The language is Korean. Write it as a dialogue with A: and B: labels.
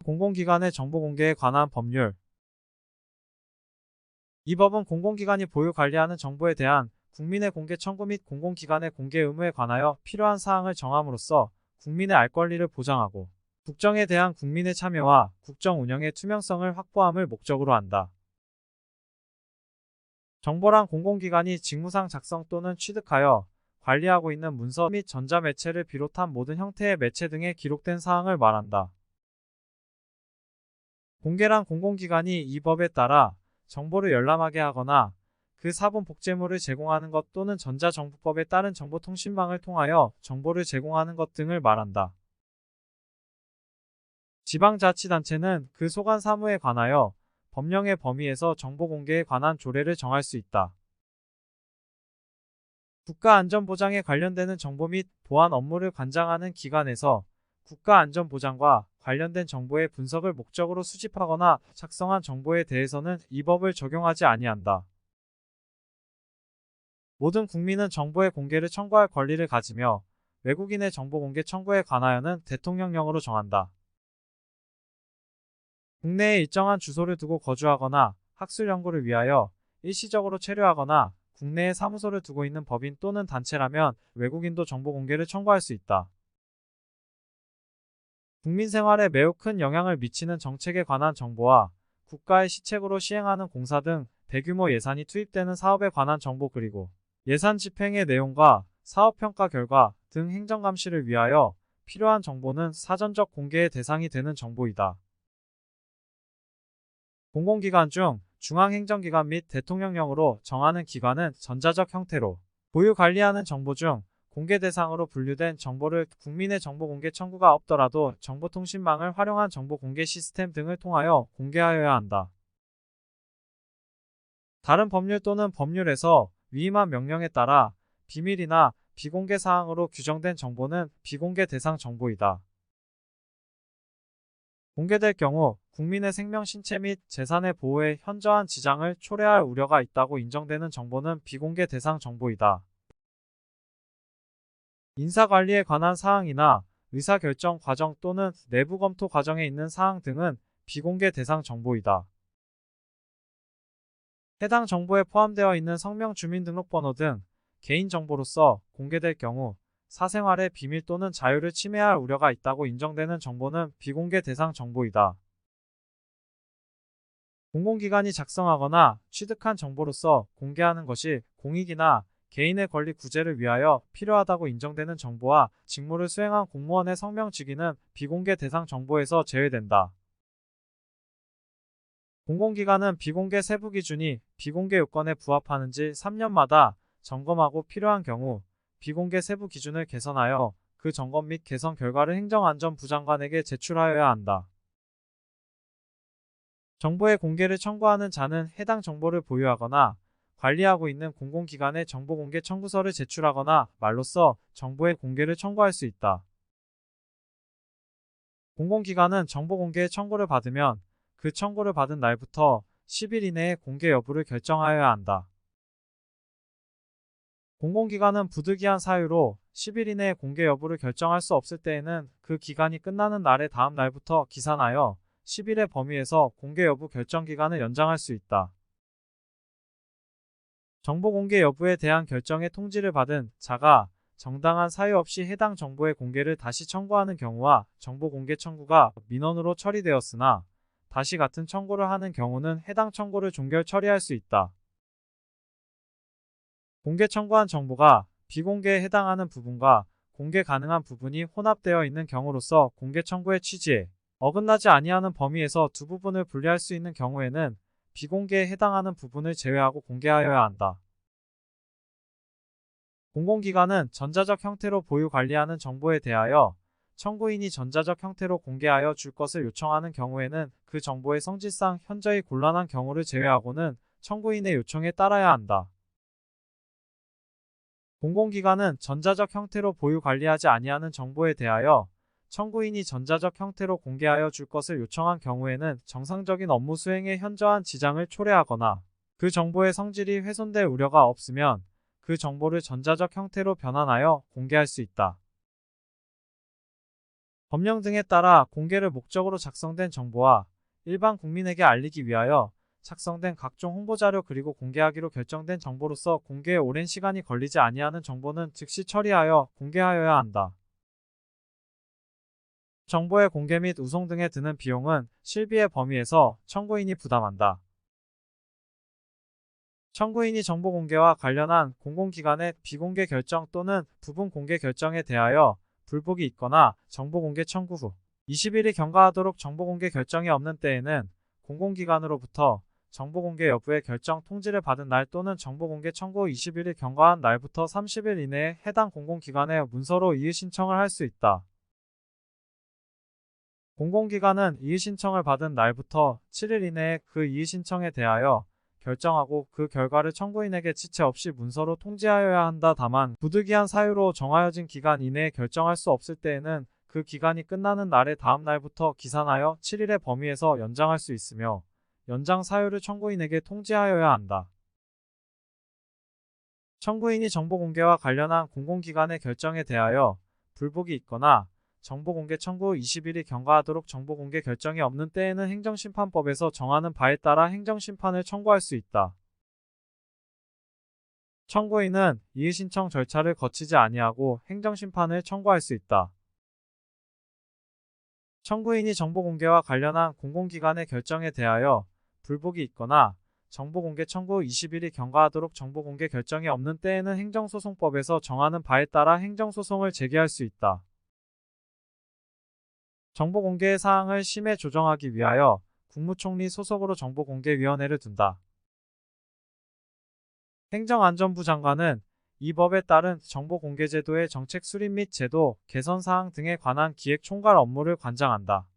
A: 공공기관의 정보 공개에 관한 법률. 이 법은 공공기관이 보유 관리하는 정보에 대한 국민의 공개 청구 및 공공기관의 공개 의무에 관하여 필요한 사항을 정함으로써 국민의 알 권리를 보장하고 국정에 대한 국민의 참여와 국정 운영의 투명성을 확보함을 목적으로 한다. 정보란 공공기관이 직무상 작성 또는 취득하여 관리하고 있는 문서 및 전자매체를 비롯한 모든 형태의 매체 등에 기록된 사항을 말한다. 공개란 공공기관이 이 법에 따라 정보를 열람하게 하거나 그 사본 복제물을 제공하는 것 또는 전자정부법에 따른 정보통신망을 통하여 정보를 제공하는 것 등을 말한다. 지방자치단체는 그 소관 사무에 관하여 법령의 범위에서 정보 공개에 관한 조례를 정할 수 있다. 국가안전보장에 관련되는 정보 및 보안 업무를 관장하는 기관에서 국가안전보장과 관련된 정보의 분석을 목적으로 수집하거나 작성한 정보에 대해서는 이 법을 적용하지 아니한다. 모든 국민은 정보의 공개를 청구할 권리를 가지며 외국인의 정보 공개 청구에 관하여는 대통령령으로 정한다. 국내에 일정한 주소를 두고 거주하거나 학술 연구를 위하여 일시적으로 체류하거나 국내에 사무소를 두고 있는 법인 또는 단체라면 외국인도 정보 공개를 청구할 수 있다. 국민 생활에 매우 큰 영향을 미치는 정책에 관한 정보와 국가의 시책으로 시행하는 공사 등 대규모 예산이 투입되는 사업에 관한 정보 그리고 예산 집행의 내용과 사업평가 결과 등 행정감시를 위하여 필요한 정보는 사전적 공개의 대상이 되는 정보이다. 공공기관 중 중앙행정기관 및 대통령령으로 정하는 기관은 전자적 형태로 보유 관리하는 정보 중 공개 대상으로 분류된 정보를 국민의 정보 공개 청구가 없더라도 정보통신망을 활용한 정보 공개 시스템 등을 통하여 공개하여야 한다. 다른 법률 또는 법률에서 위임한 명령에 따라 비밀이나 비공개 사항으로 규정된 정보는 비공개 대상 정보이다. 공개될 경우 국민의 생명, 신체 및 재산의 보호에 현저한 지장을 초래할 우려가 있다고 인정되는 정보는 비공개 대상 정보이다. 인사관리에 관한 사항이나 의사결정 과정 또는 내부 검토 과정에 있는 사항 등은 비공개 대상 정보이다. 해당 정보에 포함되어 있는 성명, 주민등록번호 등 개인정보로서 공개될 경우 사생활의 비밀 또는 자유를 침해할 우려가 있다고 인정되는 정보는 비공개 대상 정보이다. 공공기관이 작성하거나 취득한 정보로서 공개하는 것이 공익이나 개인의 권리 구제를 위하여 필요하다고 인정되는 정보와 직무를 수행한 공무원의 성명, 직위는 비공개 대상 정보에서 제외된다. 공공기관은 비공개 세부 기준이 비공개 요건에 부합하는지 3년마다 점검하고 필요한 경우 비공개 세부 기준을 개선하여 그 점검 및 개선 결과를 행정안전부 장관에게 제출하여야 한다. 정보의 공개를 청구하는 자는 해당 정보를 보유하거나 관리하고 있는 공공기관에 정보공개 청구서를 제출하거나 말로써 정보의 공개를 청구할 수 있다. 공공기관은 정보공개의 청구를 받으면 그 청구를 받은 날부터 10일 이내에 공개 여부를 결정하여야 한다. 공공기관은 부득이한 사유로 10일 이내에 공개 여부를 결정할 수 없을 때에는 그 기간이 끝나는 날의 다음 날부터 기산하여 10일의 범위에서 공개 여부 결정 기간을 연장할 수 있다. 정보 공개 여부에 대한 결정의 통지를 받은 자가 정당한 사유 없이 해당 정보의 공개를 다시 청구하는 경우와 정보 공개 청구가 민원으로 처리되었으나 다시 같은 청구를 하는 경우는 해당 청구를 종결 처리할 수 있다. 공개 청구한 정보가 비공개에 해당하는 부분과 공개 가능한 부분이 혼합되어 있는 경우로서 공개 청구의 취지에 어긋나지 아니하는 범위에서 두 부분을 분리할 수 있는 경우에는 비공개에 해당하는 부분을 제외하고 공개하여야 한다. 공공기관은 전자적 형태로 보유 관리하는 정보에 대하여 청구인이 전자적 형태로 공개하여 줄 것을 요청하는 경우에는 그 정보의 성질상 현저히 곤란한 경우를 제외하고는 청구인의 요청에 따라야 한다. 공공기관은 전자적 형태로 보유 관리하지 아니하는 정보에 대하여 청구인이 전자적 형태로 공개하여 줄 것을 요청한 경우에는 정상적인 업무 수행에 현저한 지장을 초래하거나 그 정보의 성질이 훼손될 우려가 없으면 그 정보를 전자적 형태로 변환하여 공개할 수 있다. 법령 등에 따라 공개를 목적으로 작성된 정보와 일반 국민에게 알리기 위하여 작성된 각종 홍보자료 그리고 공개하기로 결정된 정보로서 공개에 오랜 시간이 걸리지 아니하는 정보는 즉시 처리하여 공개하여야 한다. 정보의 공개 및 우송 등에 드는 비용은 실비의 범위에서 청구인이 부담한다. 청구인이 정보 공개와 관련한 공공기관의 비공개 결정 또는 부분 공개 결정에 대하여 불복이 있거나 정보 공개 청구 후 20일이 경과하도록 정보 공개 결정이 없는 때에는 공공기관으로부터 정보 공개 여부의 결정 통지를 받은 날 또는 정보 공개 청구 후 20일이 경과한 날부터 30일 이내에 해당 공공기관에 문서로 이의 신청을 할 수 있다. 공공기관은 이의 신청을 받은 날부터 7일 이내에 그 이의 신청에 대하여 결정하고 그 결과를 청구인에게 지체 없이 문서로 통지하여야 한다. 다만 부득이한 사유로 정하여진 기간 이내에 결정할 수 없을 때에는 그 기간이 끝나는 날의 다음 날부터 기산하여 7일의 범위에서 연장할 수 있으며 연장 사유를 청구인에게 통지하여야 한다. 청구인이 정보 공개와 관련한 공공기관의 결정에 대하여 불복이 있거나 정보공개 청구 후 20일이 경과하도록 정보공개 결정이 없는 때에는 행정심판법에서 정하는 바에 따라 행정심판을 청구할 수 있다. 청구인은 이의 신청 절차를 거치지 아니하고 행정심판을 청구할 수 있다. 청구인이 정보공개와 관련한 공공기관의 결정에 대하여 불복이 있거나 정보공개 청구 후 20일이 경과하도록 정보공개 결정이 없는 때에는 행정소송법에서 정하는 바에 따라 행정소송을 제기할 수 있다. 정보공개의 사항을 심해 조정하기 위하여 국무총리 소속으로 정보공개위원회를 둔다. 행정안전부 장관은 이 법에 따른 정보공개제도의 정책 수립 및 제도 개선 사항 등에 관한 기획 총괄 업무를 관장한다.